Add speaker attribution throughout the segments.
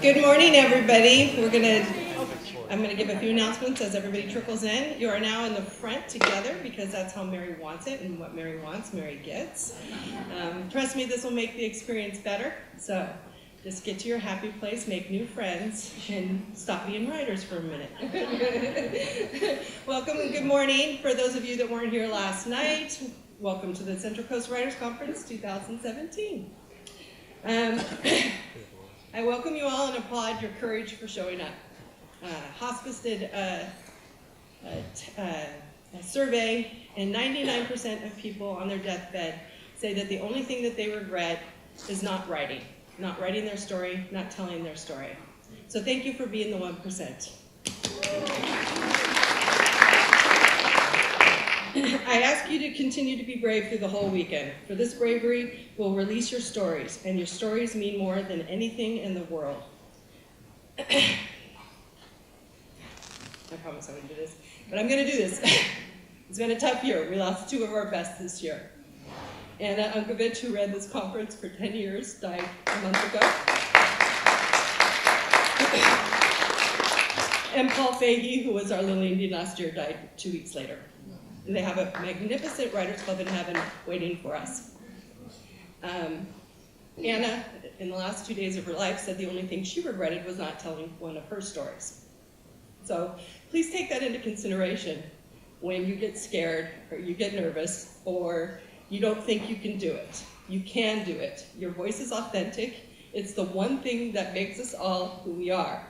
Speaker 1: Good morning, everybody. I'm gonna give a few announcements as everybody trickles in. You are now in the front together because that's how Mary wants it, and what Mary wants, Mary gets. Trust me, this will make the experience better. So just get to your happy place, make new friends, and stop being writers for a minute. Welcome and good morning. For those of you that weren't here last night, welcome to the Central Coast Writers Conference 2017. I welcome you all and applaud your courage for showing up. Hospice did a survey, and 99% of people on their deathbed say that the only thing that they regret is not writing their story, not telling their story. So thank you for being the 1%. I ask you to continue to be brave through the whole weekend. For this bravery will release your stories, and your stories mean more than anything in the world. I promise I wouldn't do this, but I'm going to do this. It's been a tough year. We lost two of our best this year. Anna Unkovich, who ran this conference for 10 years, died a month ago. And Paul Fahey, who was our little Indian last year, died 2 weeks later. And they have a magnificent writers club in heaven waiting for us. Anna, in the last 2 days of her life, said the only thing she regretted was not telling one of her stories. So please take that into consideration when you get scared or you get nervous or you don't think you can do it. You can do it. Your voice is authentic. It's the one thing that makes us all who we are.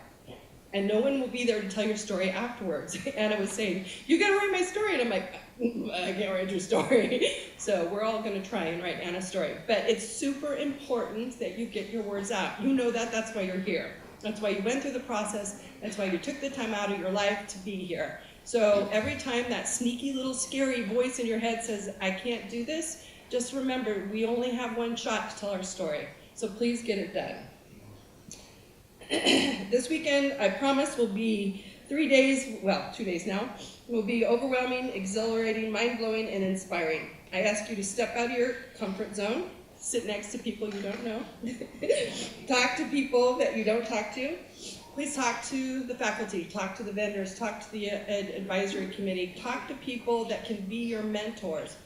Speaker 1: And no one will be there to tell your story afterwards. Anna was saying, you gotta write my story. And I'm like, I can't write your story. So we're all gonna try and write Anna's story. But it's super important that you get your words out. You know that, that's why you're here. That's why you went through the process. That's why you took the time out of your life to be here. So every time that sneaky little scary voice in your head says, I can't do this, just remember, we only have one shot to tell our story. So please get it done. This weekend, I promise, will be 3 days, well, 2 days now, will be overwhelming, exhilarating, mind-blowing, and inspiring. I ask you to step out of your comfort zone, sit next to people you don't know, talk to people that you don't talk to. Please talk to the faculty, talk to the vendors, talk to the advisory committee, talk to people that can be your mentors.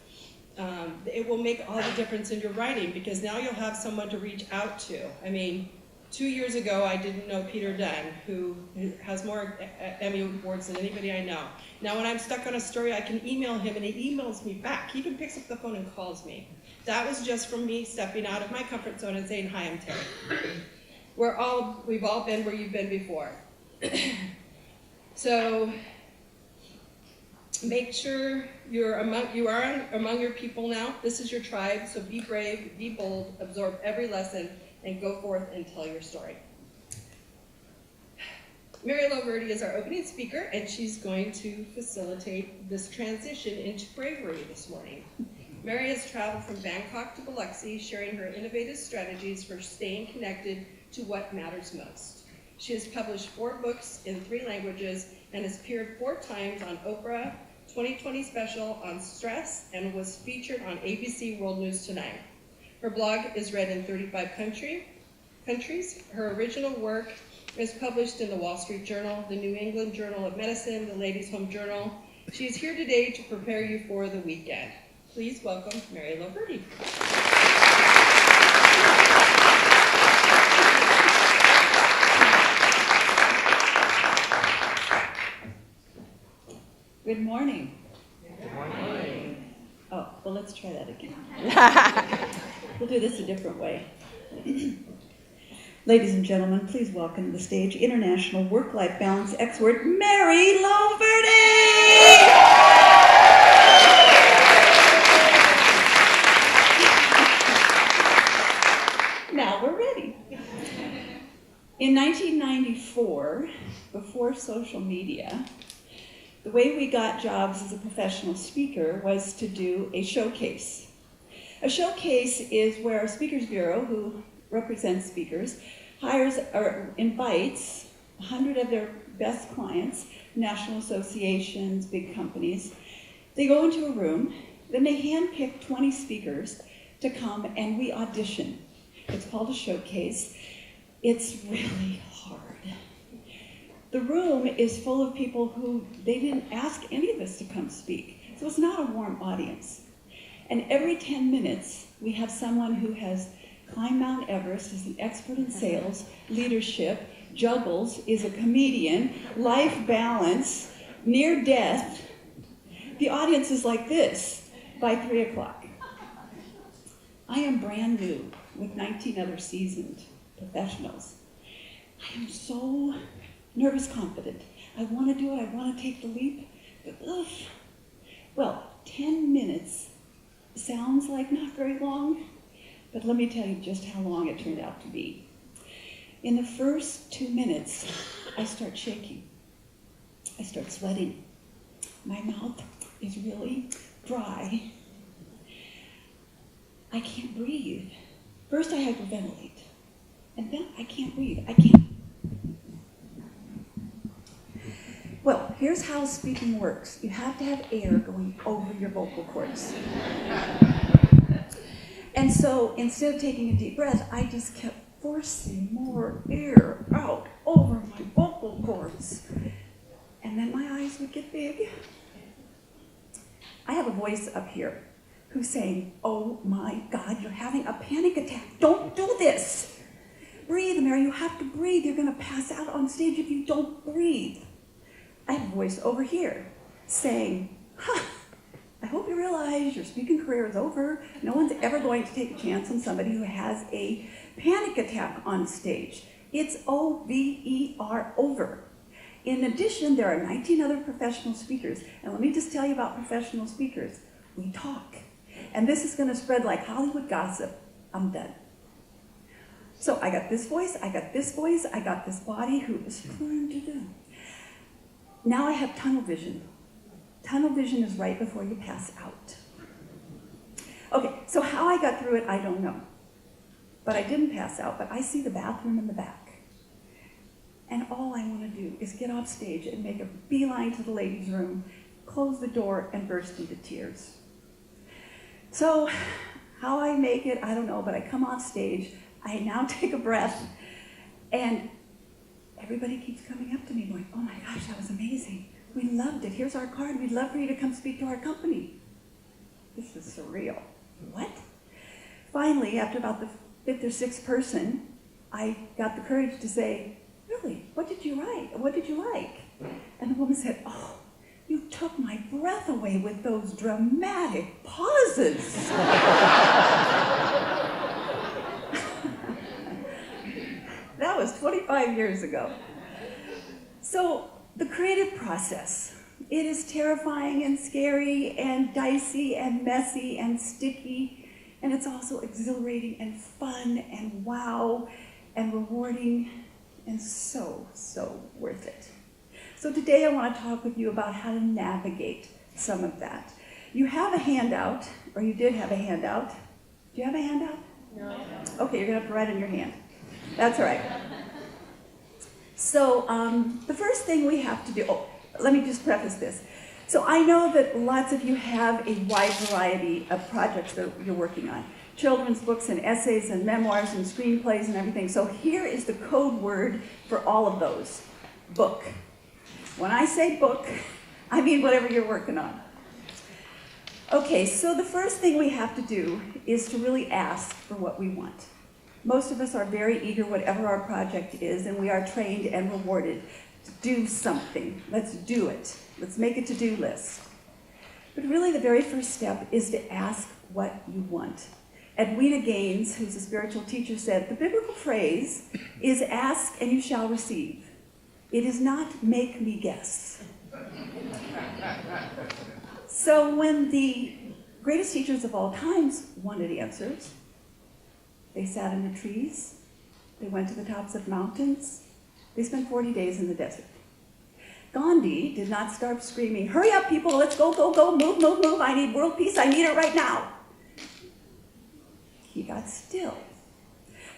Speaker 1: It will make all the difference in your writing because now you'll have someone to reach out to. I mean, 2 years ago, I didn't know Peter Dunn, who has more Emmy awards than anybody I know. Now, when I'm stuck on a story, I can email him, and he emails me back. He even picks up the phone and calls me. That was just from me stepping out of my comfort zone and saying, hi, I'm Terry. We've all been where you've been before. So make sure you are among your people now. This is your tribe, so be brave, be bold, absorb every lesson, and go forth and tell your story. Mary Loverde is our opening speaker, and she's going to facilitate this transition into bravery this morning. Mary has traveled from Bangkok to Biloxi, sharing her innovative strategies for staying connected to what matters most. She has published 4 books in 3 languages and has appeared 4 times on Oprah 2020 special on stress and was featured on ABC World News Tonight. Her blog is read in 35 countries. Her original work is published in the Wall Street Journal, the New England Journal of Medicine, the Ladies' Home Journal. She is here today to prepare you for the weekend. Please welcome Mary Loverde.
Speaker 2: Good morning.
Speaker 1: Good morning.
Speaker 2: Oh, well, let's try that again. We'll do this a different way. Ladies and gentlemen, please welcome to the stage international work-life balance expert, Mary Loverde! Now we're ready. In 1994, before social media, the way we got jobs as a professional speaker was to do a showcase. A showcase is where a speakers bureau, who represents speakers, hires or invites 100 of their best clients, national associations, big companies. They go into a room, then they handpick 20 speakers to come and we audition. It's called a showcase. It's really hard. The room is full of people who they didn't ask any of us to come speak. So it's not a warm audience. And every 10 minutes, we have someone who has climbed Mount Everest, is an expert in sales, leadership, juggles, is a comedian, life balance, near death. The audience is like this by 3 o'clock. I am brand new with 19 other seasoned professionals. I am so nervous confident. I want to do it. I want to take the leap. But, well, 10 minutes sounds like not very long, but let me tell you just how long it turned out to be. In the first 2 minutes, I start shaking. I start sweating. My mouth is really dry. I can't breathe. First I hyperventilate, and then I can't breathe. I can't. Well, here's how speaking works. You have to have air going over your vocal cords. And so instead of taking a deep breath, I just kept forcing more air out over my vocal cords. And then my eyes would get big. I have a voice up here who's saying, "Oh my God, you're having a panic attack. Don't do this. Breathe, Mary, you have to breathe. You're going to pass out on stage if you don't breathe." I have a voice over here saying, "I hope you realize your speaking career is over. No one's ever going to take a chance on somebody who has a panic attack on stage. It's over, over." In addition, there are 19 other professional speakers. And let me just tell you about professional speakers. We talk. And this is going to spread like Hollywood gossip. I'm done. So I got this voice, I got this voice, I got this body who is trying to do. Now I have tunnel vision. Tunnel vision is right before you pass out. Okay, so how I got through it, I don't know. But I didn't pass out, but I see the bathroom in the back. And all I want to do is get off stage and make a beeline to the ladies' room, close the door, and burst into tears. So how I make it, I don't know, but I come off stage, I now take a breath, and everybody keeps coming up to me going, "Oh my gosh, that was amazing. We loved it. Here's our card. We'd love for you to come speak to our company." This is surreal. What? Finally, after about the 5th or 6th person, I got the courage to say, "Really, what did you write? What did you like?" And the woman said, "Oh, you took my breath away with those dramatic pauses." That was 25 years ago. So the creative process, it is terrifying and scary and dicey and messy and sticky, and it's also exhilarating and fun and wow and rewarding and so, so worth it. So today I want to talk with you about how to navigate some of that. You have a handout, or you did have a handout. Do you have a handout? No. Okay, you're going to have to write in your hand. That's all right. So the first thing we have to do, let me just preface this. So I know that lots of you have a wide variety of projects that you're working on. Children's books and essays and memoirs and screenplays and everything. So here is the code word for all of those. Book. When I say book, I mean whatever you're working on. Okay, so the first thing we have to do is to really ask for what we want. Most of us are very eager, whatever our project is, and we are trained and rewarded to do something. Let's do it. Let's make a to-do list. But really the very first step is to ask what you want. Edwina Gaines, who's a spiritual teacher, said, the biblical phrase is ask and you shall receive. It is not make me guess. So when the greatest teachers of all times wanted answers, they sat in the trees, they went to the tops of mountains, they spent 40 days in the desert. Gandhi did not start screaming, hurry up people, let's go, go, go, move, move, move, I need world peace, I need it right now. He got still.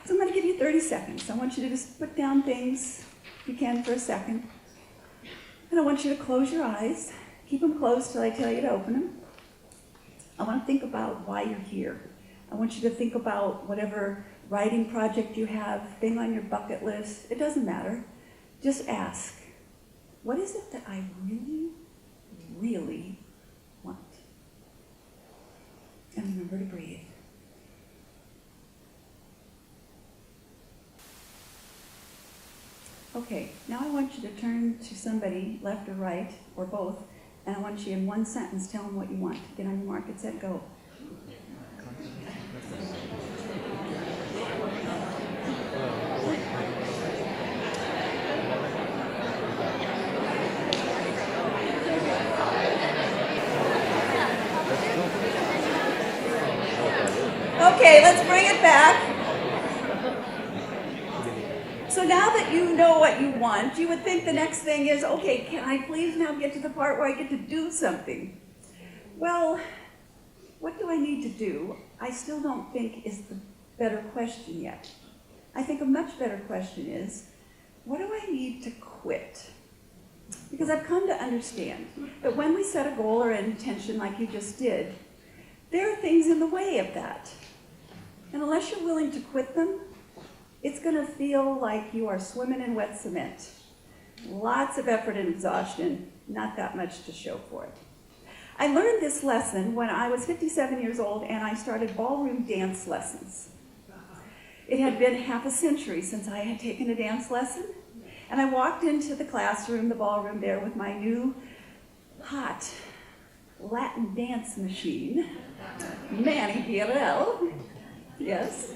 Speaker 2: So I'm going to give you 30 seconds. I want you to just put down things, if you can, for a second. And I want you to close your eyes. Keep them closed till I tell you to open them. I want to think about why you're here. I want you to think about whatever writing project you have, thing on your bucket list. It doesn't matter. Just ask, what is it that I really, really want? And remember to breathe. Okay, now I want you to turn to somebody, left or right, or both, and I want you in one sentence, tell them what you want. Get on your mark, get set, go. Okay, let's bring it back. So now that you know what you want, you would think the next thing is, okay, can I please now get to the part where I get to do something? Well, what do I need to do? I still don't think is the better question yet. I think a much better question is, what do I need to quit? Because I've come to understand that when we set a goal or an intention like you just did, there are things in the way of that. And unless you're willing to quit them, it's going to feel like you are swimming in wet cement. Lots of effort and exhaustion, not that much to show for it. I learned this lesson when I was 57 years old and I started ballroom dance lessons. It had been half a century since I had taken a dance lesson, and I walked into the classroom, the ballroom there, with my new hot Latin dance machine, Manny Pirel, yes.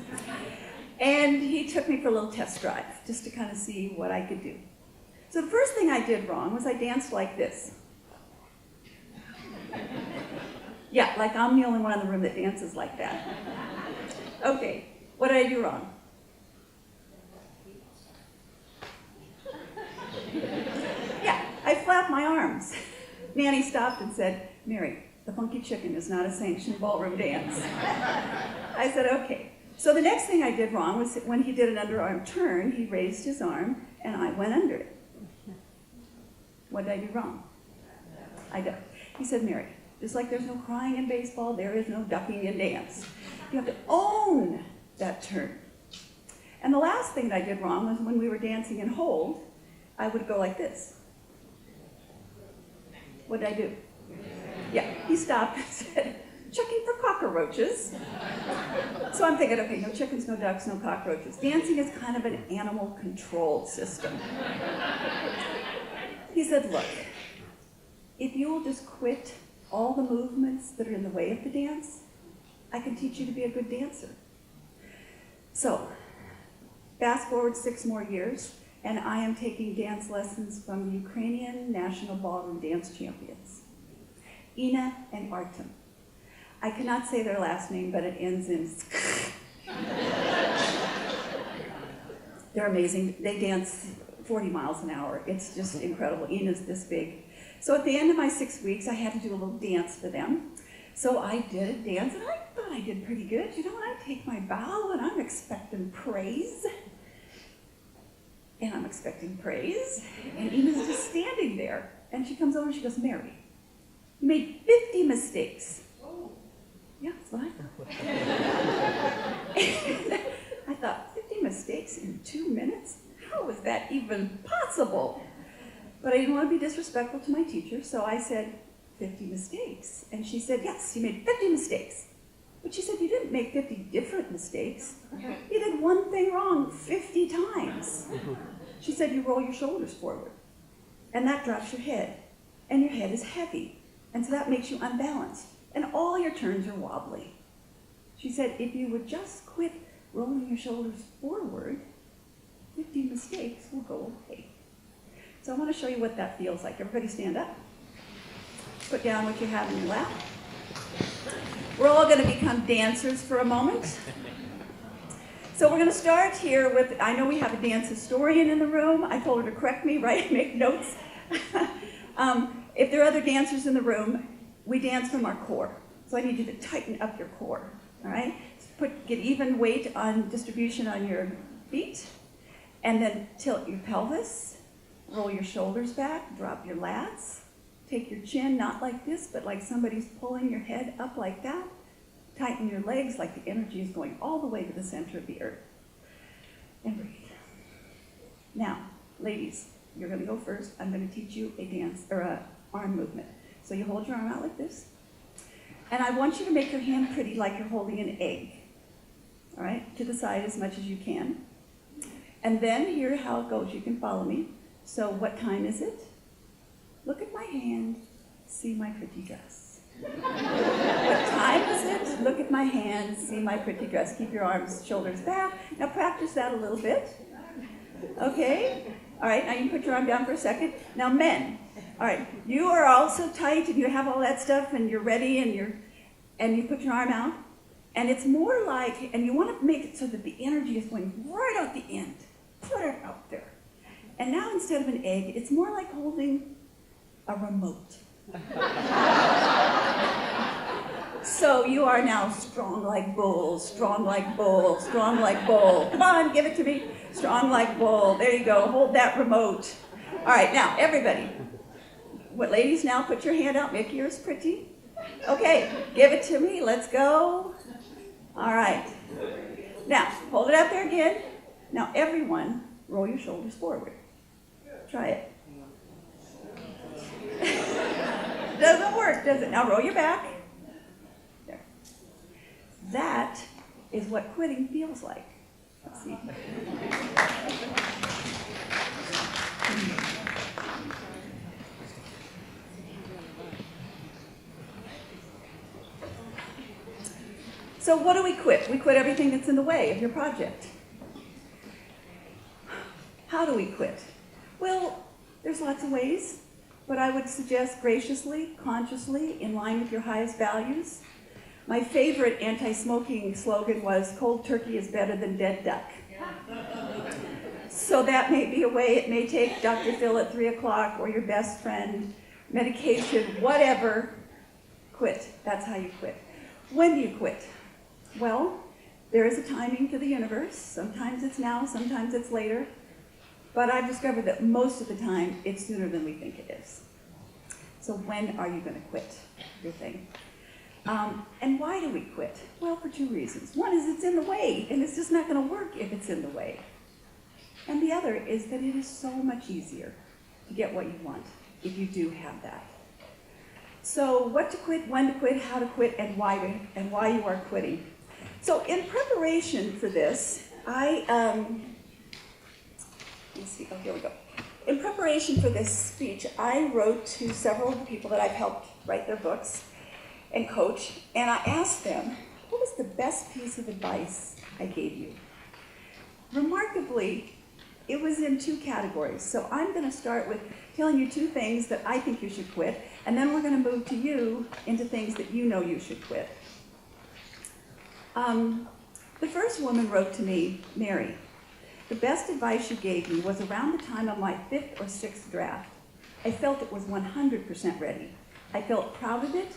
Speaker 2: And he took me for a little test drive, just to kind of see what I could do. So the first thing I did wrong was I danced like this. Yeah, like I'm the only one in the room that dances like that. Okay, what did I do wrong? Yeah, I flapped my arms. Nanny stopped and said, "Mary, the funky chicken is not a sanctioned ballroom dance." I said, okay. So the next thing I did wrong was when he did an underarm turn, he raised his arm and I went under it. What did I do wrong? He said, "Mary, just like there's no crying in baseball, there is no ducking in dance. You have to own that turn." And the last thing that I did wrong was when we were dancing in hold, I would go like this. What did I do? Yeah, he stopped and said, "Checking for cockroaches." So I'm thinking, okay, no chickens, no ducks, no cockroaches. Dancing is kind of an animal control system. He said, "Look, if you will just quit all the movements that are in the way of the dance, I can teach you to be a good dancer." So, fast forward 6 more years, and I am taking dance lessons from Ukrainian national ballroom dance champions, Ina and Artem. I cannot say their last name, but it ends in They're amazing. They dance 40 miles an hour. It's just incredible. Ina's this big. So at the end of my 6 weeks, I had to do a little dance for them. So I did a dance, and I thought I did pretty good. You know, when I take my bow, and I'm expecting praise. And I'm expecting praise. And Ina's just standing there. And she comes over and she goes, "Mary, you made 50 mistakes." Yeah, that's what I thought. I thought, 50 mistakes in 2 minutes? How was that even possible? But I didn't want to be disrespectful to my teacher, so I said, 50 mistakes. And she said, "Yes, you made 50 mistakes." But she said, "You didn't make 50 different mistakes. You did one thing wrong 50 times. She said, "You roll your shoulders forward, and that drops your head, and your head is heavy, and so that makes you unbalanced, and all your turns are wobbly." She said, "If you would just quit rolling your shoulders forward, 50 mistakes will go away." So I want to show you what that feels like. Everybody stand up. Put down what you have in your lap. We're all going to become dancers for a moment. So we're going to start here with, I know we have a dance historian in the room. I told her to correct me, right? Make notes. If there are other dancers in the room, we dance from our core. So I need you to tighten up your core, all right? Get even weight on distribution on your feet, and then tilt your pelvis, roll your shoulders back, drop your lats, take your chin, not like this, but like somebody's pulling your head up like that, Tighten your legs like the energy is going all the way to the center of the earth. And breathe. Now, ladies, you're going to go first. I'm going to teach you a dance or a arm movement. So you hold your arm out like this. And I want you to make your hand pretty like you're holding an egg. All right? To the side as much as you can. And then here's how it goes. You can follow me. So what time is it? Look at my hand. See my pretty dress. What time is it? Look at my hand. See my pretty dress. Keep your arms, shoulders back. Now practice that a little bit. Okay? All right, now you can put your arm down for a second. Now men, all right, you are all so tight and you have all that stuff and you're ready and you put your arm out. And it's more like, and you want to make it so that the energy is going right out the end. Put it out there. And now instead of an egg, it's more like holding a remote. So you are now strong like bull, strong like bull, strong like bull. Come on, give it to me. Strong like bull. There you go. Hold that remote. All right, now, everybody. What, ladies, now put your hand out. Make yours pretty. Okay, give it to me. Let's go. All right. Now, hold it out there again. Now, everyone, roll your shoulders forward. Try it. Doesn't work, does it? Now roll your back. There. That is what quitting feels like. Let's see. So what do we quit? We quit everything that's in the way of your project. How do we quit? Well, there's lots of ways. But I would suggest graciously, consciously, in line with your highest values. My favorite anti-smoking slogan was, cold turkey is better than dead duck. So that may be a way. It may take Dr. Phil at 3 o'clock or your best friend, medication, whatever. Quit. That's how you quit. When do you quit? Well, there is a timing to the universe. Sometimes it's now, sometimes it's later. But I've discovered that most of the time, it's sooner than we think it is. So when are you going to quit your thing? And why do we quit? Well, for two reasons. One is it's in the way, and it's just not going to work if it's in the way. And the other is that it is so much easier to get what you want if you do have that. So what to quit, when to quit, how to quit, and why you are quitting. So in preparation for this, let's see, oh, here we go. In preparation for this speech, I wrote to several of the people that I've helped write their books and coach, and I asked them, what was the best piece of advice I gave you? Remarkably, it was in two categories. So I'm going to start with telling you two things that I think you should quit, and then we're going to move to you into things that you know you should quit. The first woman wrote to me, Mary, the best advice you gave me was around the time of my 5th or 6th draft. I felt it was 100% ready. I felt proud of it,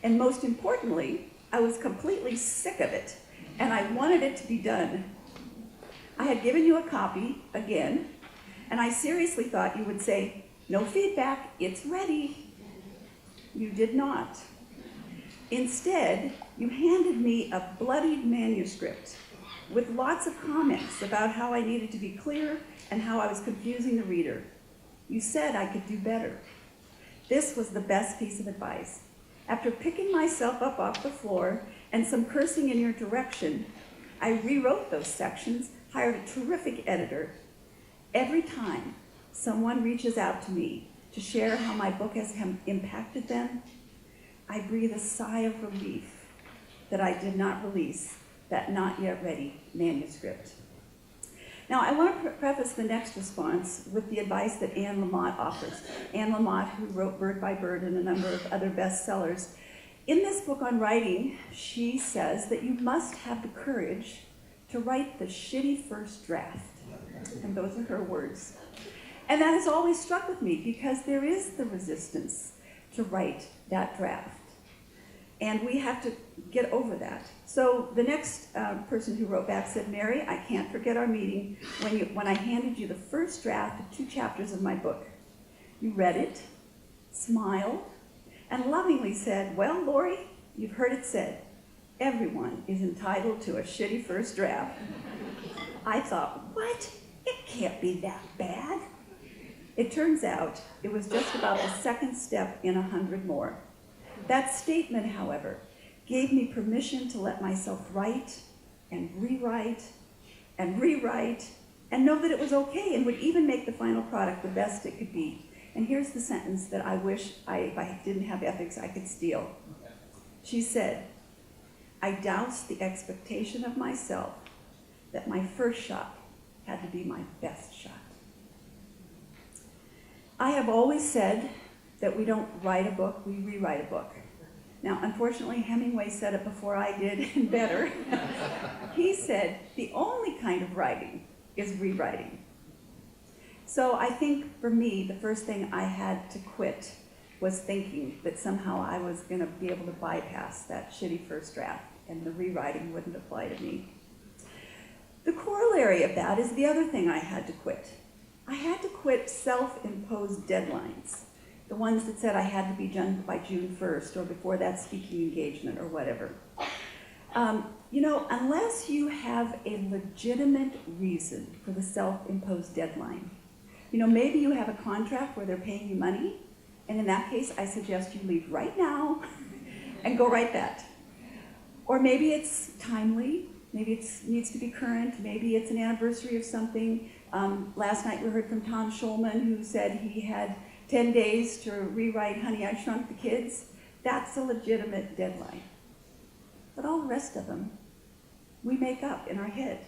Speaker 2: and most importantly, I was completely sick of it, and I wanted it to be done. I had given you a copy, again, and I seriously thought you would say, no feedback, it's ready. You did not. Instead, you handed me a bloodied manuscript with lots of comments about how I needed to be clear and how I was confusing the reader. You said I could do better. This was the best piece of advice. After picking myself up off the floor and some cursing in your direction, I rewrote those sections, hired a terrific editor. Every time someone reaches out to me to share how my book has impacted them, I breathe a sigh of relief that I did not release that not yet ready manuscript. Now, I want to preface the next response with the advice that Anne Lamott offers. Anne Lamott, who wrote Bird by Bird and a number of other bestsellers. In this book on writing, she says that you must have the courage to write the shitty first draft. And those are her words. And that has always struck with me because there is the resistance to write that draft. And we have to get over that. So the next person who wrote back said, Mary, I can't forget our meeting when I handed you the first draft of 2 chapters of my book. You read it, smiled, and lovingly said, well, Lori, you've heard it said, everyone is entitled to a shitty first draft. I thought, what? It can't be that bad. It turns out it was just about the second step in 100 more. That statement, however, gave me permission to let myself write and rewrite and rewrite and know that it was okay and would even make the final product the best it could be. And here's the sentence that I wish if I didn't have ethics, I could steal. She said, I doused the expectation of myself that my first shot had to be my best shot. I have always said that we don't write a book, we rewrite a book. Now, unfortunately, Hemingway said it before I did, and better. He said, the only kind of writing is rewriting. So I think for me, the first thing I had to quit was thinking that somehow I was going to be able to bypass that shitty first draft and the rewriting wouldn't apply to me. The corollary of that is the other thing I had to quit. I had to quit self-imposed deadlines, the ones that said I had to be done by June 1st or before that speaking engagement or whatever. Unless you have a legitimate reason for the self-imposed deadline, maybe you have a contract where they're paying you money, and in that case, I suggest you leave right now and go write that. Or maybe it's timely, maybe it needs to be current, maybe it's an anniversary of something. Last night we heard from Tom Schulman, who said he had 10 days to rewrite Honey, I Shrunk the Kids. That's a legitimate deadline. But all the rest of them, we make up in our head.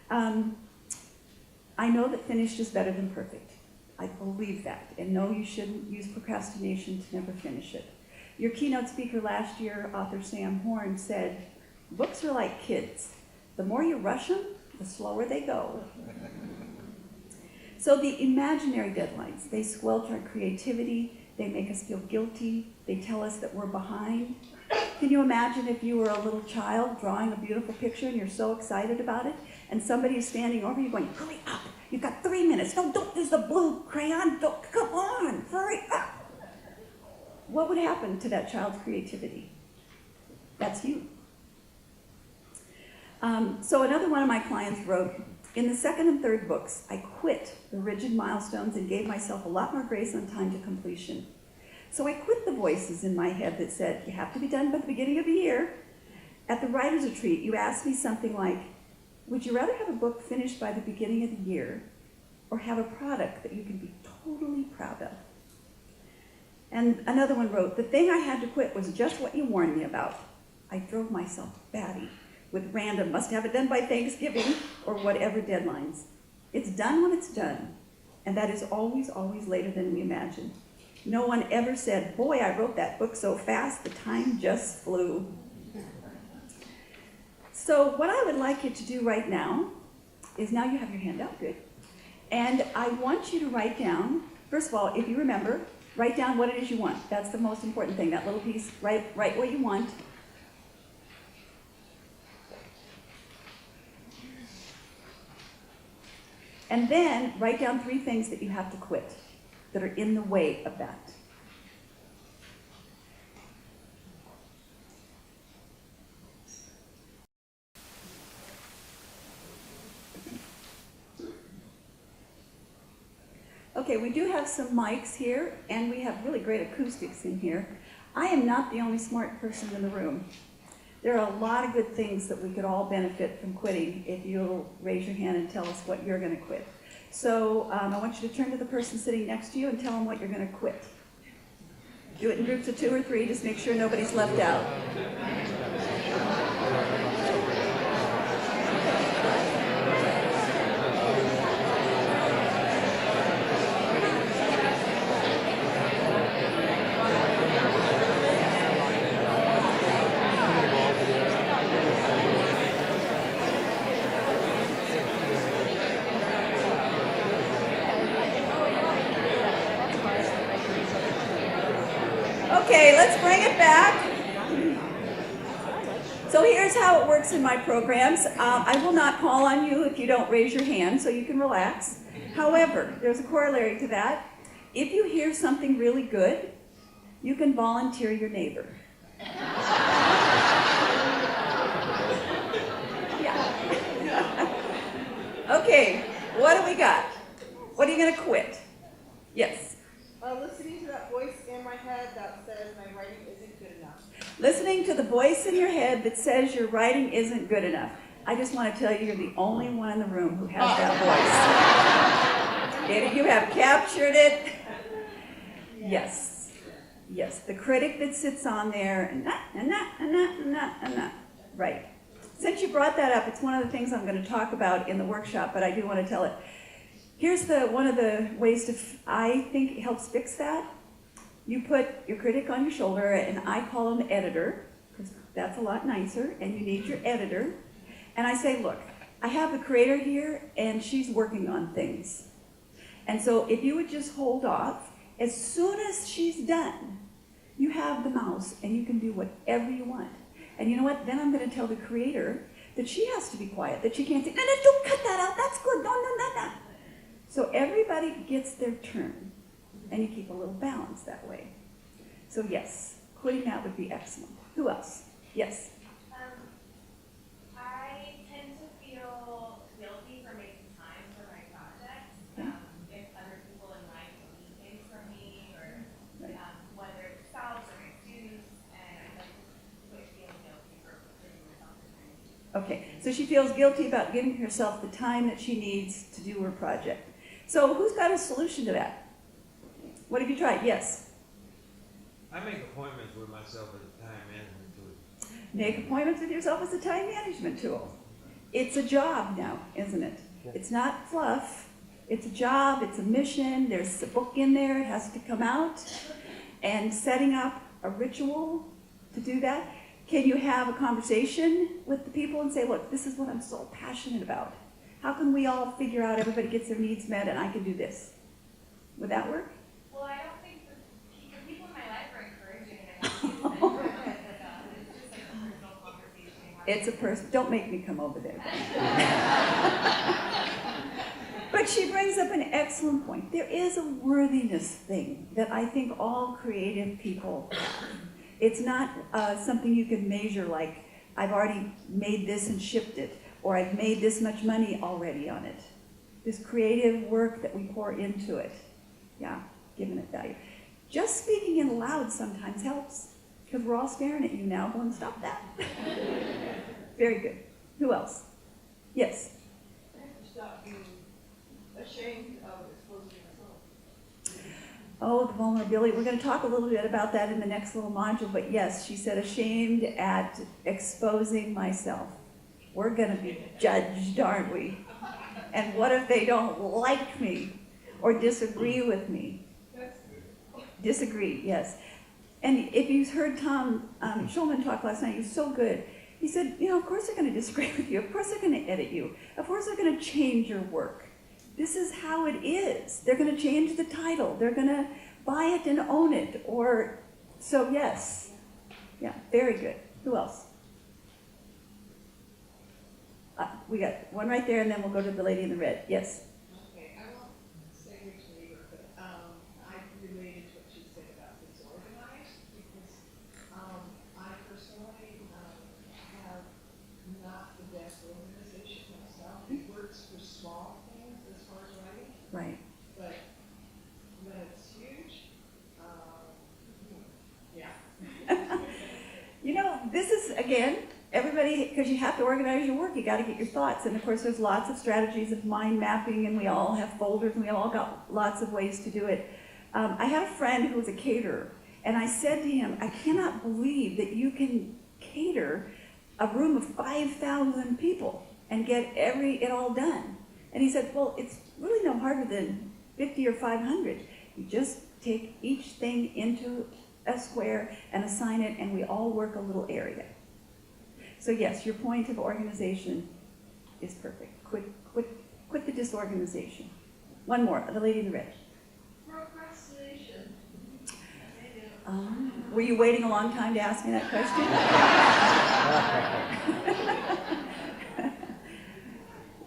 Speaker 2: I know that finished is better than perfect. I believe that. And no, you shouldn't use procrastination to never finish it. Your keynote speaker last year, author Sam Horn, said, books are like kids. The more you rush them, the slower they go. So the imaginary deadlines, they squelch our creativity, they make us feel guilty, they tell us that we're behind. Can you imagine if you were a little child drawing a beautiful picture and you're so excited about it, and somebody is standing over you going, hurry up, you've got 3 minutes, no, don't use the blue crayon, don't, come on, hurry up. What would happen to that child's creativity? That's you. So another one of my clients wrote, in the second and third books, I quit the rigid milestones and gave myself a lot more grace on time to completion. So I quit the voices in my head that said, you have to be done by the beginning of the year. At the writer's retreat, you asked me something like, would you rather have a book finished by the beginning of the year or have a product that you can be totally proud of? And another one wrote, the thing I had to quit was just what you warned me about. I drove myself batty with random, must have it done by Thanksgiving, or whatever deadlines. It's done when it's done, and that is always, always later than we imagine. No one ever said, boy, I wrote that book so fast, the time just flew. So what I would like you to do right now is, now you have your hand out, good. And I want you to write down, first of all, if you remember, write down what it is you want. That's the most important thing, that little piece, write what you want. And then write down 3 things that you have to quit that are in the way of that. Okay, we do have some mics here, and we have really great acoustics in here. I am not the only smart person in the room. There are a lot of good things that we could all benefit from quitting if you'll raise your hand and tell us what you're going to quit. So I want you to turn to the person sitting next to you and tell them what you're going to quit. Do it in groups of 2 or 3, just make sure nobody's left out. Okay, let's bring it back. So here's how it works in my programs. I will not call on you if you don't raise your hand, so you can relax. However, there's a corollary to that. If you hear something really good, you can volunteer your neighbor. Okay, what do we got? What are you going to quit? Yes.
Speaker 3: Listening to that voice in my head that says my writing isn't good enough.
Speaker 2: Listening to the voice in your head that says your writing isn't good enough. I just want to tell you, you're the only one in the room who has that voice. You have captured it. Yes. Yes. The critic that sits on there, and right. Since you brought that up, it's one of the things I'm going to talk about in the workshop, but I do want to tell it. Here's one of the ways I think it helps fix that. You put your critic on your shoulder, and I call him editor, because that's a lot nicer, and you need your editor. And I say, look, I have the creator here, and she's working on things. And so if you would just hold off, as soon as she's done, you have the mouse, and you can do whatever you want. And you know what? Then I'm going to tell the creator that she has to be quiet, that she can't say, no, don't cut that out, that's good, no. So everybody gets their turn, and you keep a little balance that way. So yes, quitting that would be excellent. Who else? Yes?
Speaker 4: I tend to feel guilty for making time for my projects. If other people in life need things from me, or whether it's spouse or my students, and I like to quit feeling guilty for giving myself the time.
Speaker 2: Okay, so she feels guilty about giving herself the time that she needs to do her project. So who's got a solution to that? What have you tried? Yes?
Speaker 5: I make appointments with myself as a time management tool.
Speaker 2: Make appointments with yourself as a time management tool. It's a job now, isn't it? It's not fluff. It's a job. It's a mission. There's a book in there. It has to come out. And setting up a ritual to do that. Can you have a conversation with the people and say, look, this is what I'm so passionate about. How can we all figure out everybody gets their needs met and I can do this? Would that work?
Speaker 4: Well, I don't think the people in my life are encouraging it. It's just like a personal conversation.
Speaker 2: It's a person. Don't make me come over there. But she brings up an excellent point. There is a worthiness thing that I think all creative people have. It's not something you can measure like, I've already made this and shipped it, or I've made this much money already on it. This creative work that we pour into it. Yeah, giving it value. Just speaking in loud sometimes helps, because we're all staring at you now going, stop that. Very good. Who else? Yes?
Speaker 3: I have to stop being ashamed of exposing myself.
Speaker 2: Oh, the vulnerability. We're going to talk a little bit about that in the next little module, but yes, she said ashamed at exposing myself. We're going to be judged, aren't we? And what if they don't like me or disagree with me? Disagree, yes. And if you heard Tom Schulman talk last night, he was so good. He said, of course they're going to disagree with you. Of course they're going to edit you. Of course they're going to change your work. This is how it is. They're going to change the title. They're going to buy it and own it. So yes. Yeah, very good. Who else? We got one right there, and then we'll go to the lady in the red. Yes?
Speaker 3: Okay, I won't say which neighbor, but I related to what she said about disorganized, because I personally have not the best organization myself. It works for small things as far as writing,
Speaker 2: Right.
Speaker 3: but when it's huge, yeah.
Speaker 2: This is, again, everybody, because you have to organize your work, you got to get your thoughts. And of course, there's lots of strategies of mind mapping, and we all have folders, and we all got lots of ways to do it. I had a friend who was a caterer, and I said to him, I cannot believe that you can cater a room of 5,000 people and get it all done. And he said, well, it's really no harder than 50 or 500. You just take each thing into a square and assign it, and we all work a little area. So yes, your point of organization is perfect. Quit the disorganization. One more, the lady in the red.
Speaker 3: Procrastination.
Speaker 2: Were you waiting a long time to ask me that question?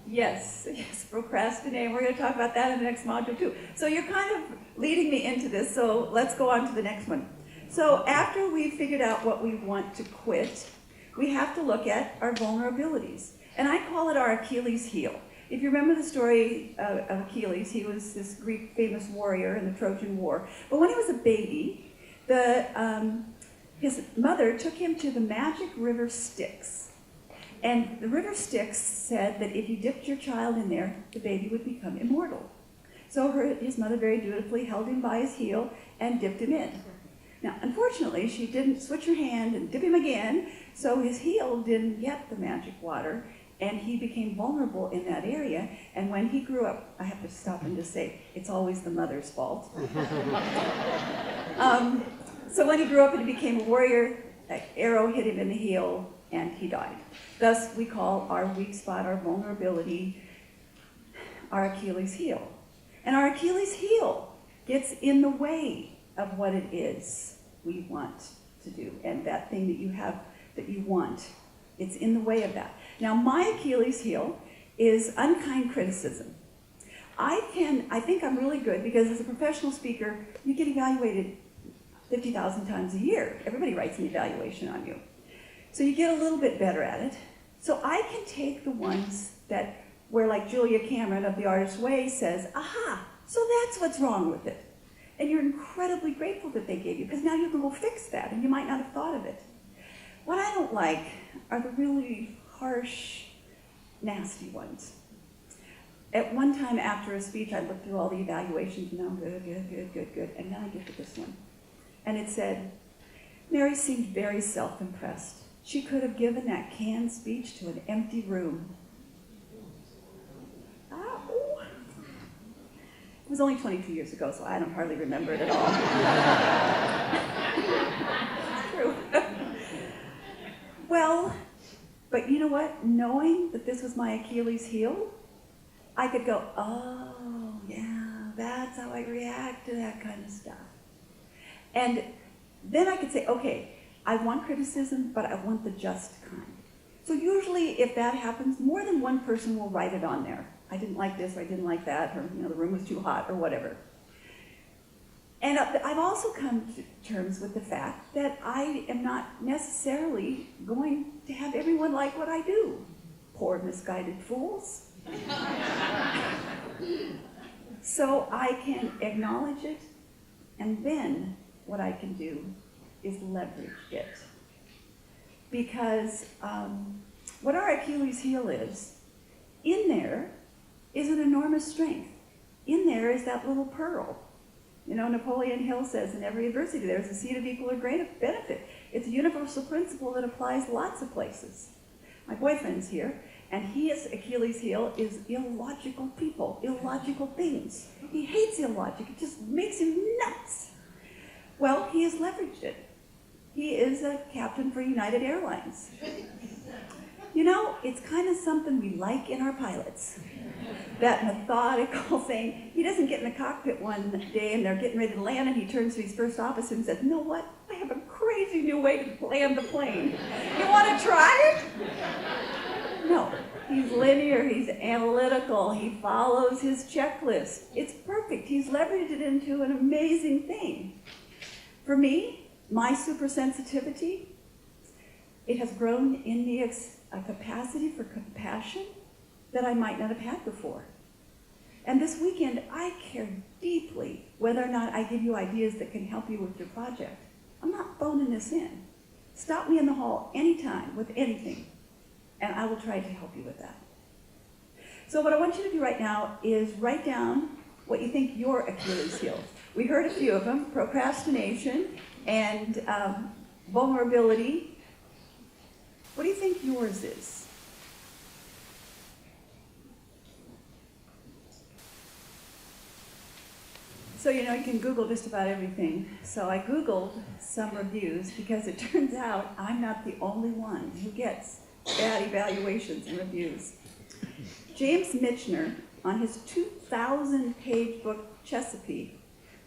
Speaker 2: Yes, procrastinating. We're going to talk about that in the next module too. So you're kind of leading me into this, so let's go on to the next one. So after we've figured out what we want to quit, we have to look at our vulnerabilities. And I call it our Achilles heel. If you remember the story of Achilles, he was this Greek famous warrior in the Trojan War. But when he was a baby, his mother took him to the magic river Styx. And the river Styx said that if you dipped your child in there, the baby would become immortal. So his mother very dutifully held him by his heel and dipped him in. Now, unfortunately, she didn't switch her hand and dip him again, so his heel didn't get the magic water, and he became vulnerable in that area. And when he grew up, I have to stop and just say, it's always the mother's fault. So when he grew up and he became a warrior, an arrow hit him in the heel, and he died. Thus, we call our weak spot, our vulnerability, our Achilles heel. And our Achilles heel gets in the way of what it is we want to do. And that thing that you have, that you want, it's in the way of that. Now, my Achilles heel is unkind criticism. I think I'm really good because as a professional speaker, you get evaluated 50,000 times a year. Everybody writes an evaluation on you. So you get a little bit better at it. So I can take the ones that, where like Julia Cameron of The Artist's Way says, aha, so that's what's wrong with it. And you're incredibly grateful that they gave you, because now you can go fix that, and you might not have thought of it. What I don't like are the really harsh, nasty ones. At one time after a speech, I looked through all the evaluations, and I'm good, and then I get to this one. And it said, Mary seemed very self-impressed. She could have given that canned speech to an empty room. Ow. It was only 22 years ago, so I don't hardly remember it at all. It's true. Well, but you know what? Knowing that this was my Achilles heel, I could go, oh, yeah, that's how I react to that kind of stuff. And then I could say, okay, I want criticism, but I want the just kind. So usually if that happens, more than one person will write it on there. I didn't like this, or I didn't like that, or the room was too hot, or whatever. And I've also come to terms with the fact that I am not necessarily going to have everyone like what I do. Poor misguided fools. So I can acknowledge it, and then what I can do is leverage it. Because what our Achilles heel is, in there is an enormous strength. In there is that little pearl. Napoleon Hill says, in every adversity there is a seed of equal or greater benefit. It's a universal principle that applies lots of places. My boyfriend's here, and his Achilles heel is illogical people, illogical things. He hates illogic. It just makes him nuts. Well, he has leveraged it. He is a captain for United Airlines. It's kind of something we like in our pilots. That methodical thing. He doesn't get in the cockpit one day and they're getting ready to land, and he turns to his first officer and says, you know what? I have a crazy new way to land the plane. You want to try it? No. He's linear, he's analytical, he follows his checklist. It's perfect. He's leveraged it into an amazing thing. For me, my supersensitivity, it has grown in me a capacity for compassion that I might not have had before. And this weekend, I care deeply whether or not I give you ideas that can help you with your project. I'm not phoning this in. Stop me in the hall anytime with anything, and I will try to help you with that. So what I want you to do right now is write down what you think your Achilles heel is. We heard a few of them: procrastination and vulnerability. What do you think yours is? So, you can Google just about everything. So I Googled some reviews because it turns out I'm not the only one who gets bad evaluations and reviews. James Michener, on his 2,000-page book, Chesapeake,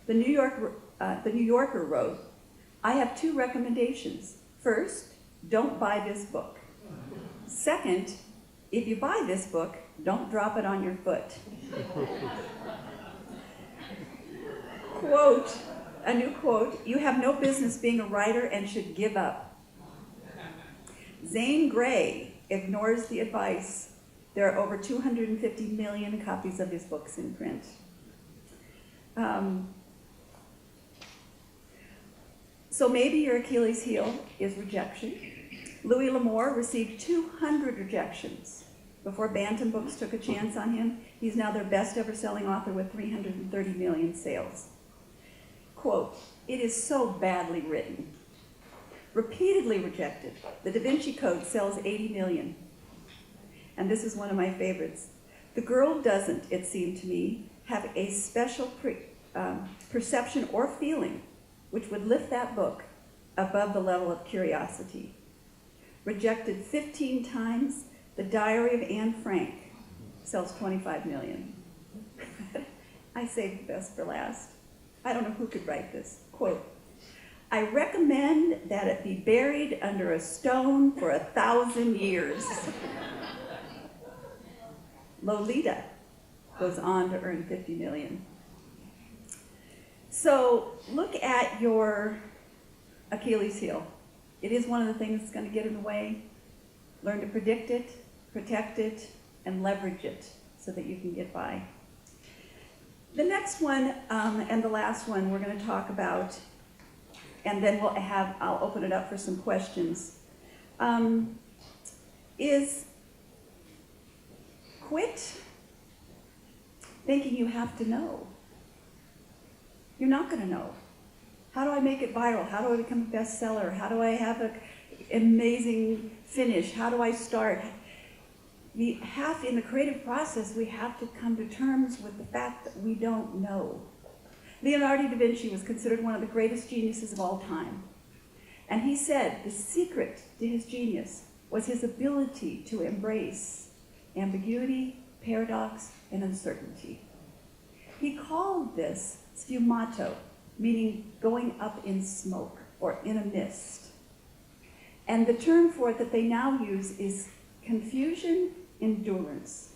Speaker 2: the New Yorker wrote, I have two recommendations. First, don't buy this book. Second, if you buy this book, don't drop it on your foot. Quote, a new quote, you have no business being a writer and should give up. Zane Grey ignores the advice There are over 250 million copies of his books in print. So maybe your Achilles heel is rejection. Louis L'Amour received 200 rejections before Bantam Books took a chance on him. He's now their best ever selling author with 330 million sales. Quote, "It is so badly written. Repeatedly rejected. The Da Vinci Code sells 80 million. And this is one of my favorites. The girl doesn't, it seemed to me, have a special perception or feeling which would lift that book above the level of curiosity. Rejected 15 times, The Diary of Anne Frank sells 25 million. I saved the best for last. I don't know who could write this. Quote, "I recommend that it be buried under a stone for 1,000 years. Lolita goes on to earn 50 million. So look at your Achilles heel. It is one of the things that's going to get in the way. Learn to predict it, protect it, and leverage it so that you can get by. The next one and the last one we're going to talk about, and then I'll open it up for some questions, is quit thinking you have to know. You're not going to know. How do I make it viral? How do I become a bestseller? How do I have an amazing finish? How do I start? In the creative process, we have to come to terms with the fact that we don't know. Leonardo da Vinci was considered one of the greatest geniuses of all time. And he said the secret to his genius was his ability to embrace ambiguity, paradox, and uncertainty. He called this sfumato, meaning going up in smoke or in a mist. And the term for it that they now use is confusion endurance,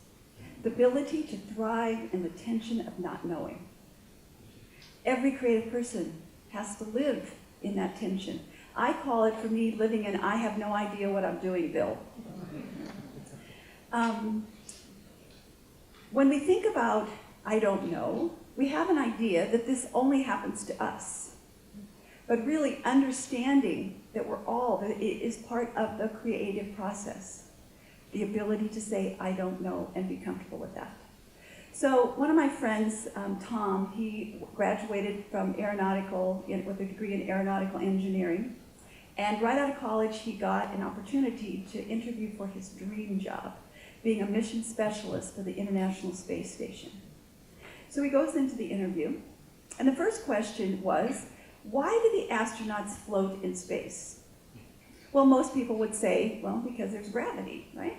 Speaker 2: the ability to thrive in the tension of not knowing. Every creative person has to live in that tension. I call it, for me, living in I have no idea what I'm doing, Bill. When we think about I don't know, we have an idea that this only happens to us. But really understanding that that it is part of the creative process. The ability to say, I don't know, and be comfortable with that. So one of my friends, Tom, he graduated from with a degree in aeronautical engineering. And right out of college, he got an opportunity to interview for his dream job, being a mission specialist for the International Space Station. So he goes into the interview, and the first question was, why do the astronauts float in space? Well, most people would say, well, because there's gravity, right?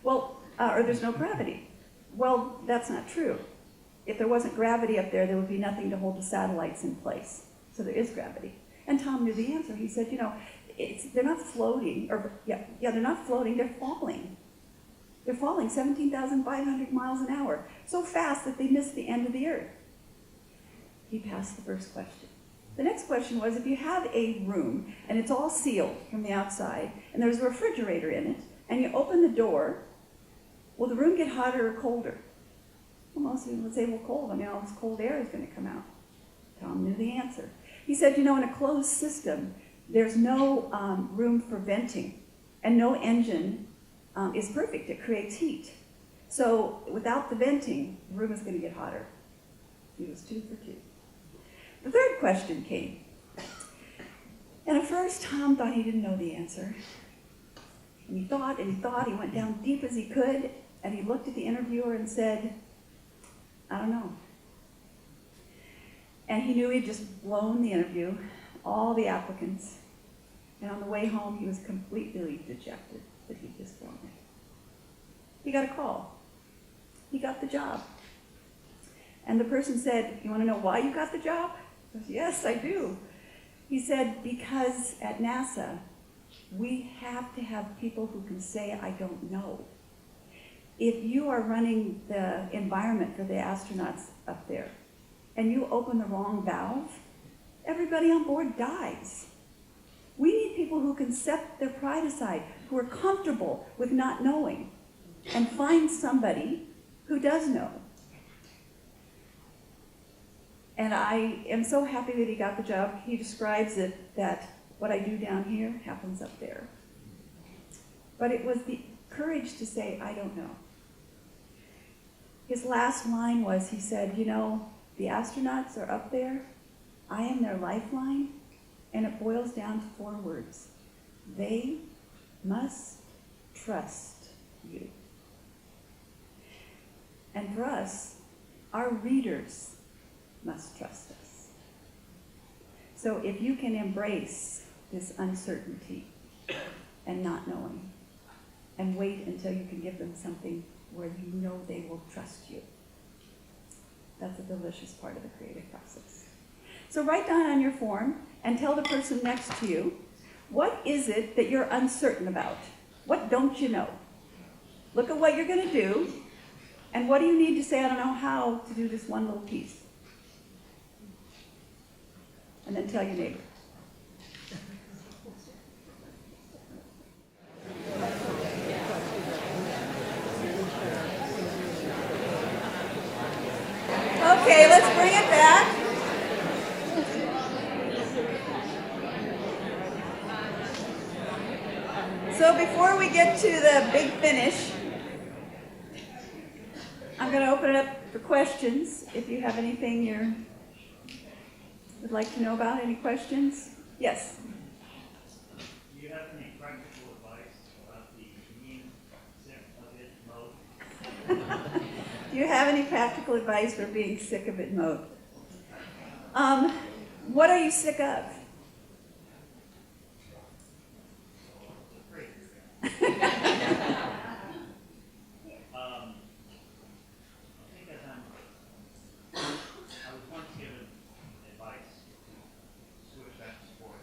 Speaker 2: Well, or there's no gravity. Well, that's not true. If there wasn't gravity up there, there would be nothing to hold the satellites in place. So there is gravity. And Tom knew the answer. He said, they're not floating, they're not floating, they're falling. They're falling 17,500 miles an hour, so fast that they missed the end of the Earth. He passed the first question. The next question was, if you have a room and it's all sealed from the outside and there's a refrigerator in it and you open the door, will the room get hotter or colder? Well, most people would say, well, cold. All this cold air is going to come out. Tom knew the answer. He said, in a closed system, there's no room for venting and no engine is perfect. It creates heat. So without the venting, the room is going to get hotter. He was 2 for 2. The third question came. And at first, Tom thought he didn't know the answer. And he thought, he went down deep as he could, and he looked at the interviewer and said, I don't know. And he knew he'd just blown the interview, all the applicants. And on the way home, he was completely dejected that he'd just blown it. He got a call. He got the job. And the person said, you want to know why you got the job? I said, yes, I do. He said, because at NASA, we have to have people who can say, I don't know. If you are running the environment for the astronauts up there, and you open the wrong valve, everybody on board dies. We need people who can set their pride aside, who are comfortable with not knowing. and find somebody who does know. And I am so happy that he got the job. He describes it that what I do down here happens up there. But it was the courage to say, I don't know. His last line was, he said, you know, the astronauts are up there. I am their lifeline. And it boils down to 4 words. They must trust you. And for us, our readers must trust us. So if you can embrace this uncertainty and not knowing, and wait until you can give them something where you know they will trust you, that's a delicious part of the creative process. So write down on your form and tell the person next to you, what is it that you're uncertain about? What don't you know? Look at what you're going to do, and what do you need to say, I don't know how to do this one little piece. And then tell your neighbor. Okay, let's bring it back. So before we get to the big finish, I'm going to open it up for questions. If you have anything you would like to know about, any questions? Yes?
Speaker 6: Do you have any practical advice about the being sick of it mode?
Speaker 2: Do you have any practical advice for being sick of it mode? What are you sick of?
Speaker 6: Because I was once given advice to switch back to sport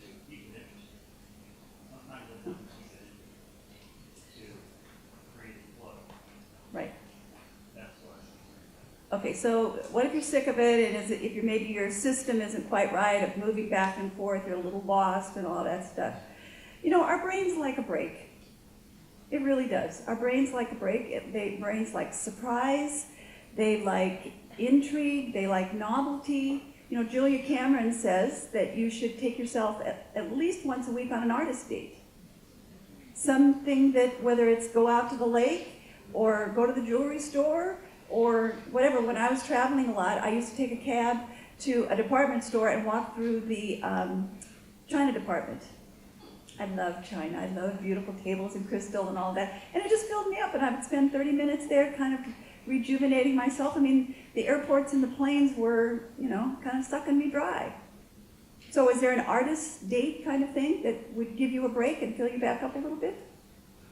Speaker 6: to keep it interesting. Sometimes it's not considered to create a flow.
Speaker 2: Right.
Speaker 6: That's what.
Speaker 2: Okay, so what if you're sick of it, and if you're, maybe your system isn't quite right, of moving back and forth, you're a little lost and all that stuff. You know, our brains like a break. It really does. Our brains like a break. Brains like surprise. They like intrigue. They like novelty. You know, Julia Cameron says that you should take yourself at least once a week on an artist date. Something that, whether it's go out to the lake or go to the jewelry store or whatever. When I was traveling a lot, I used to take a cab to a department store and walk through the China department. I love China. I love beautiful tables and crystal and all that. And it just filled me up, and I would spend 30 minutes there kind of rejuvenating myself. I mean, the airports and the planes were, you know, kind of sucking me dry. So is there an artist date kind of thing that would give you a break and fill you back up a little bit?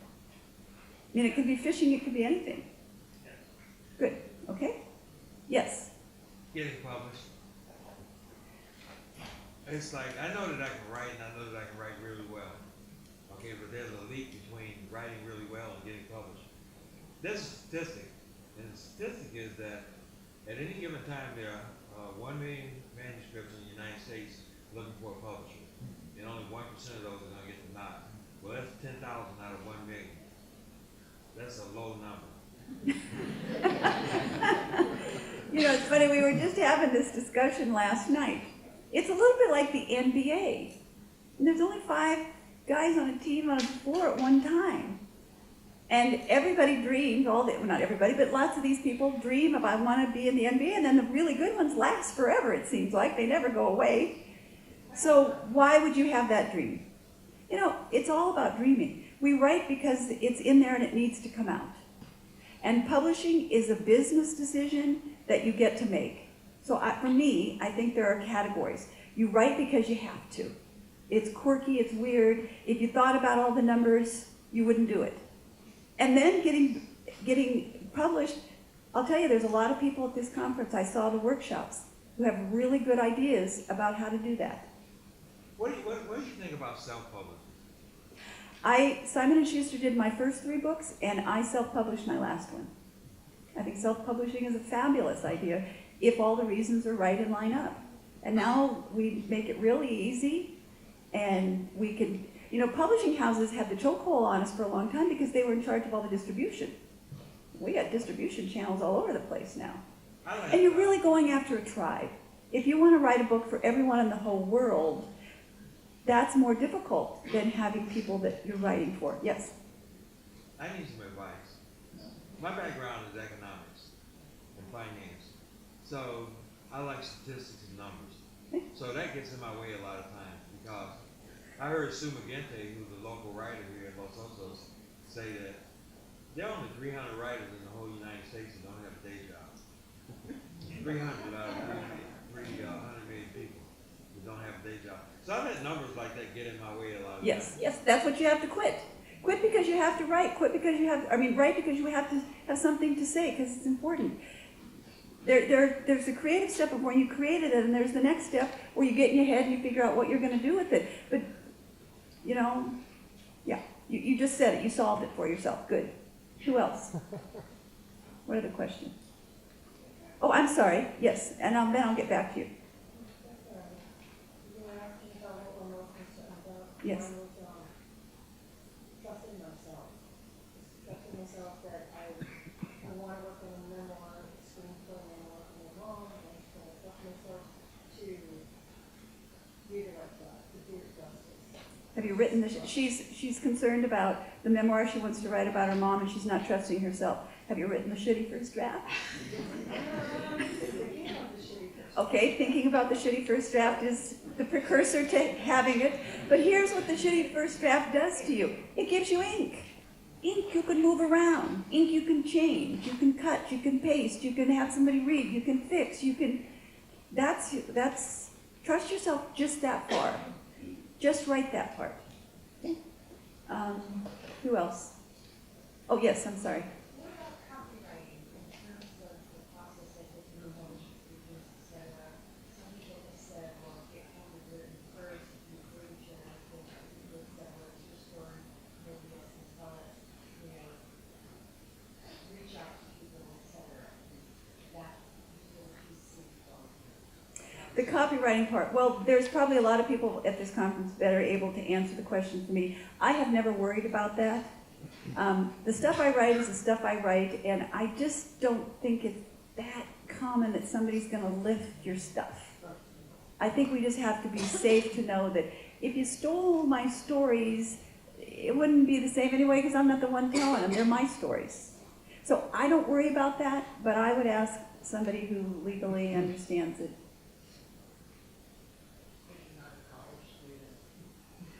Speaker 2: I mean, it could be fishing, it could be anything. Good. Okay? Yes?
Speaker 5: Getting published. It's like, I know that I can write, and I know that I can write really well. Okay, but there's a leap between writing really well and getting published. There's a statistic, and the statistic is that at any given time there are 1 million manuscripts in the United States looking for a publisher, and only 1% of those are going to get the nod. Well, that's 10,000 out of 1 million. That's a low number.
Speaker 2: You know, it's funny, we were just having this discussion last night. It's a little bit like the NBA. And there's only 5 guys on a team on a floor at one time. And everybody dreams, well, not everybody, but lots of these people dream of, I want to be in the NBA, and then the really good ones last forever, it seems like. They never go away. So why would you have that dream? You know, it's all about dreaming. We write because it's in there and it needs to come out. And publishing is a business decision that you get to make. So for me, I think there are categories. You write because you have to. It's quirky, it's weird. If you thought about all the numbers, you wouldn't do it. And then getting published, I'll tell you, there's a lot of people at this conference, I saw the workshops, who have really good ideas about how to do that.
Speaker 5: What do you think about self-publishing?
Speaker 2: Simon & Schuster did my first 3 books, and I self-published my last one. I think self-publishing is a fabulous idea if all the reasons are right and line up. And now we make it really easy, and we can, You know, publishing houses had the chokehold on us for a long time because they were in charge of all the distribution. We got distribution channels all over the place now. And you're really going after a tribe. If you want to write a book for everyone in the whole world, that's more difficult than having people that you're writing for. Yes?
Speaker 5: I need some advice. My background is economics and finance. So I like statistics and numbers. So that gets in my way a lot of times because I heard Sue McGinty, who's a local writer here in Los Osos, say that there are only 300 writers in the whole United States who don't have a day job. 300 out of 300 million people who don't have a day job. So I let numbers like that get in my way a lot of times.
Speaker 2: Yes, that's what you have to quit. Quit because you have to write. Quit because you have, write because you have to have something to say because it's important. There's the creative step of when you created it, and there's the next step where you get in your head and you figure out what you're going to do with it. But, you just said it. You solved it for yourself. Good. Who else? What other question? Oh, I'm sorry. Yes, and then I'll get back to you. Yes.
Speaker 3: Trusting myself. Trusting myself that I want to work on a memoir, a screenplay memoir for my mom, and I trust myself to read it like that, to do it justice.
Speaker 2: Have you written the? She's concerned about the memoir she wants to write about her mom, and she's not trusting herself. Have you written the shitty first draft? Okay, thinking about the shitty first draft is the precursor to having it. But here's what the shitty first draft does to you. It gives you ink. Ink you can move around. Ink you can change. You can cut. You can paste. You can have somebody read. You can fix. You can. That's. Trust yourself just that far. Just write that part. Okay. Who else? Oh yes, I'm sorry.
Speaker 3: What about copywriting in terms of the process that has been published, etc.? Some people have said, well, get copywritten first, you preach, and I think etc. It's your story, nobody else can tell it. Reach out to people, etc. That is what you see from.
Speaker 2: The copywriting part, well, there's probably a lot of people at this conference that are able to answer the question for me. I have never worried about that. The stuff I write is the stuff I write, and I just don't think it's that common that somebody's going to lift your stuff. I think we just have to be safe to know that if you stole my stories, it wouldn't be the same anyway because I'm not the one telling them. They're my stories. So I don't worry about that, but I would ask somebody who legally understands it.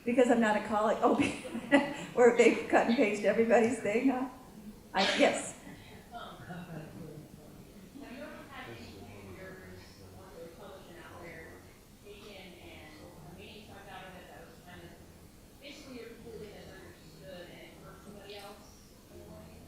Speaker 2: Because I'm not a college, or they cut and paste everybody's thing, huh? Yes.
Speaker 4: Have you ever had anything of yours, once it was published and out there, taken and a meaning sucked out of it that was kind of, basically you're completely misunderstood and it hurt somebody else in a way?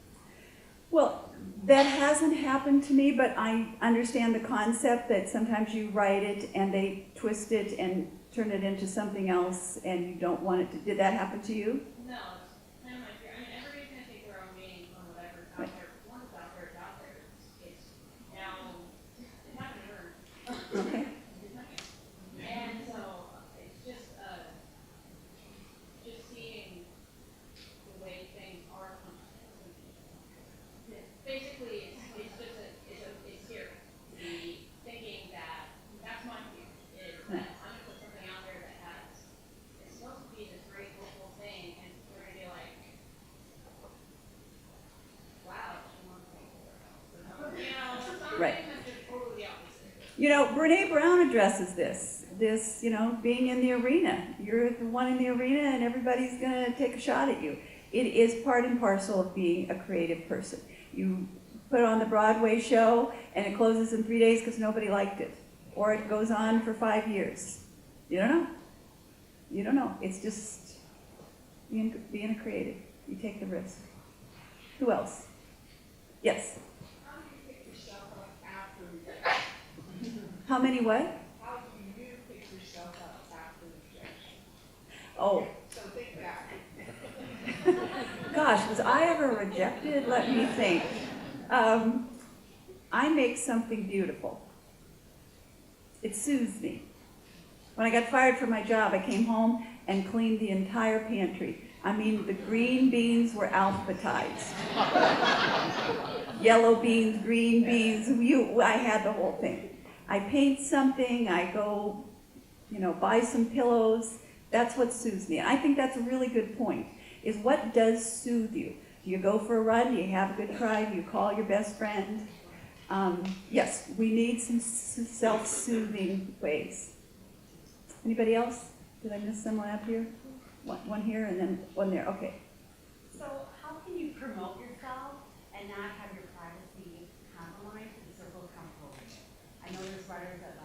Speaker 2: Well, that hasn't happened to me, but I understand the concept that sometimes you write it and they twist it and turn it into something else and you don't want it to. Did that happen to you?
Speaker 4: No, it's kind of my fear. I mean, everybody's going to take their own meaning from whatever's out there. Once it's out there, it's out there. It's now, it happened to her.
Speaker 2: Okay.
Speaker 4: And so it's just seeing the way things are. Basically, it's scary. The thinking that that's my fear is that I'm gonna put something out there that it's supposed to be this great hopeful thing, and we're gonna be like, wow, she wants something.
Speaker 2: Right.
Speaker 4: Something that's just totally the opposite.
Speaker 2: Brene Brown addresses this, being in the arena. You're the one in the arena and everybody's going to take a shot at you. It is part and parcel of being a creative person. You put on the Broadway show and it closes in 3 days because nobody liked it. Or it goes on for 5 years. You don't know. You don't know. It's just being a creative. You take the risk. Who else? Yes?
Speaker 3: How do you pick yourself up after rejection?
Speaker 2: How many what?
Speaker 3: How do you pick yourself up after rejection?
Speaker 2: Oh,
Speaker 3: So think back.
Speaker 2: gosh, was I ever rejected? Let me think. I make something beautiful. It soothes me. When I got fired from my job, I came home and cleaned the entire pantry. I mean, the green beans were alphabetized. Yellow beans, green beans, I had the whole thing. I paint something, I go, buy some pillows. That's what soothes me. And I think that's a really good point, is what does soothe you? Do you go for a run? Do you have a good cry? Do you call your best friend? Yes, we need some self-soothing ways. Anybody else? Did I miss someone up here? One here and then one there. Okay.
Speaker 7: So how can you promote yourself and not have your privacy compromised if the circle is comfortable with it? I know there's writers that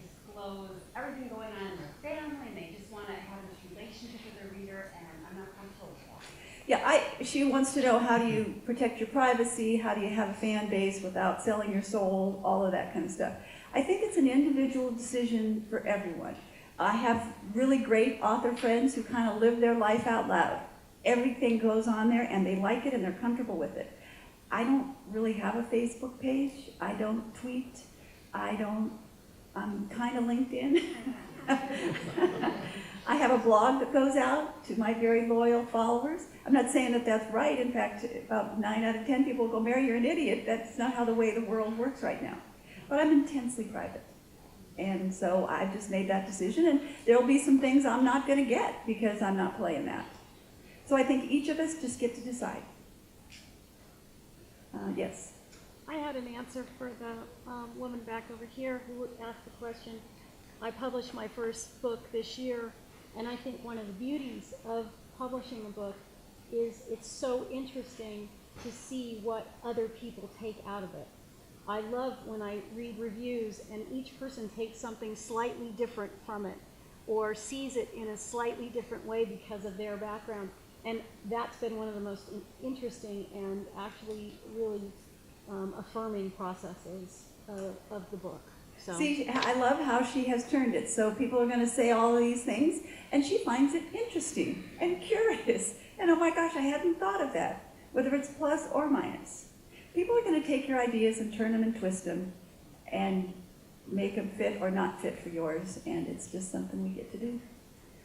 Speaker 7: disclose everything going on in their family and they just want to have this relationship with their reader, and I'm not comfortable with that.
Speaker 2: Yeah, she wants to know, how do you protect your privacy? How do you have a fan base without selling your soul? All of that kind of stuff. I think it's an individual decision for everyone. I have really great author friends who kind of live their life out loud. Everything goes on there and they like it and they're comfortable with it. I don't really have a Facebook page. I don't tweet. I'm kind of LinkedIn. I have a blog that goes out to my very loyal followers. I'm not saying that that's right. In fact, about 9 out of 10 people go, Mary, you're an idiot. That's not how the way the world works right now. But I'm intensely private. And so I've just made that decision, and there'll be some things I'm not going to get because I'm not playing that. So I think each of us just get to decide. Yes?
Speaker 8: I had an answer for the woman back over here who asked the question. I published my first book this year, and I think one of the beauties of publishing a book is it's so interesting to see what other people take out of it. I love when I read reviews and each person takes something slightly different from it or sees it in a slightly different way because of their background. And that's been one of the most interesting and actually really affirming processes of the book. So.
Speaker 2: See, I love how she has turned it. So people are going to say all of these things, and she finds it interesting and curious. And oh my gosh, I hadn't thought of that, whether it's plus or minus. People are going to take your ideas and turn them and twist them and make them fit or not fit for yours, and it's just something we get to do.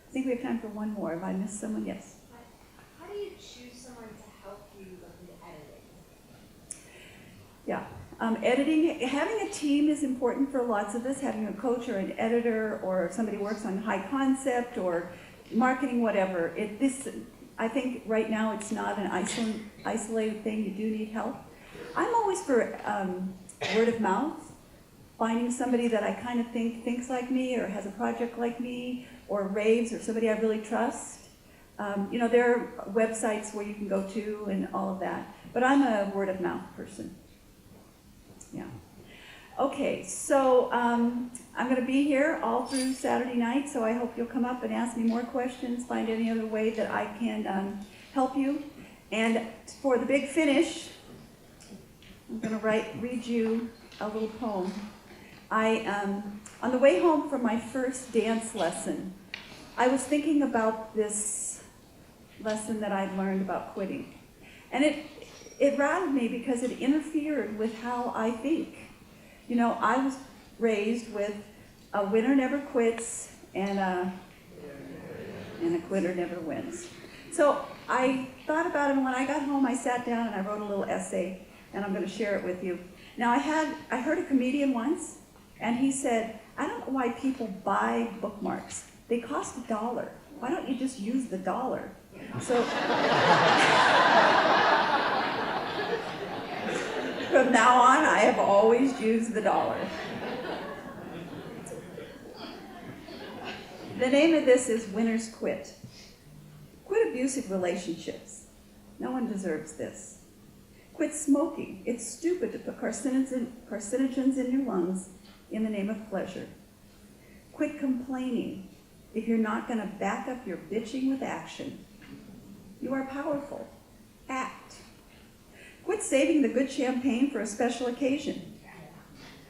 Speaker 2: I think we have time for one more. Have I missed someone? Yes?
Speaker 7: How do you choose someone to help you with the editing?
Speaker 2: Yeah. Editing, having a team is important for lots of us, having a coach or an editor or somebody who works on high concept or marketing, whatever. I think right now it's not an isolated thing. You do need help. I'm always for word of mouth, finding somebody that I kind of think thinks like me or has a project like me or raves or somebody I really trust. There are websites where you can go to and all of that. But I'm a word of mouth person. Yeah. Okay, so I'm going to be here all through Saturday night, so I hope you'll come up and ask me more questions, find any other way that I can help you. And for the big finish, I'm going to read you a little poem. On the way home from my first dance lesson, I was thinking about this lesson that I'd learned about quitting. And it rattled me because it interfered with how I think. I was raised with a winner never quits and a quitter never wins. So I thought about it, and when I got home, I sat down and I wrote a little essay, and I'm going to share it with you. Now, I heard a comedian once, and he said, I don't know why people buy bookmarks. They cost $1. Why don't you just use the dollar? So from now on, I have always used the dollar. The name of this is Winners Quit. Quit abusive relationships. No one deserves this. Quit smoking. It's stupid to put carcinogens in your lungs in the name of pleasure. Quit complaining. If you're not going to back up your bitching with action, you are powerful. Act. Quit saving the good champagne for a special occasion.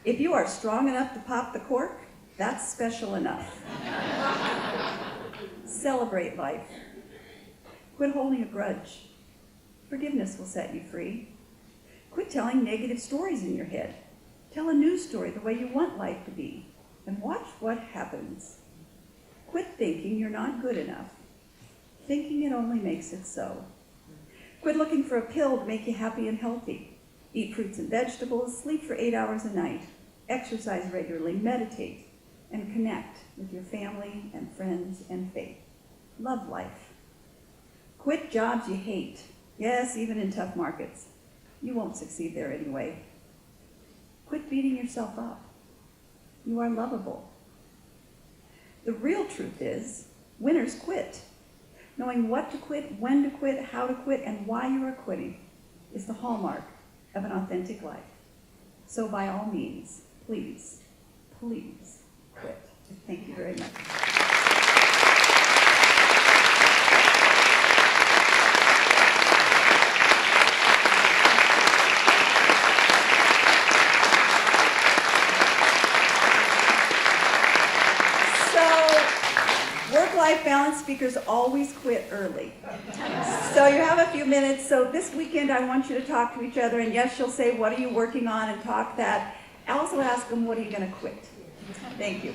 Speaker 2: If you are strong enough to pop the cork, that's special enough. Celebrate life. Quit holding a grudge. Forgiveness will set you free. Quit telling negative stories in your head. Tell a news story the way you want life to be, and watch what happens. Quit thinking you're not good enough. Thinking it only makes it so. Quit looking for a pill to make you happy and healthy. Eat fruits and vegetables, sleep for 8 hours a night, exercise regularly, meditate, and connect with your family and friends and faith. Love life. Quit jobs you hate. Yes, even in tough markets. You won't succeed there anyway. Quit beating yourself up. You are lovable. The real truth is, winners quit. Knowing what to quit, when to quit, how to quit, and why you are quitting is the hallmark of an authentic life. So by all means, please, please quit. Thank you very much. Work-life balance speakers always quit early. So you have a few minutes. So this weekend I want you to talk to each other, and yes, you'll say, what are you working on, and talk that. Also ask them, what are you going to quit? Thank you.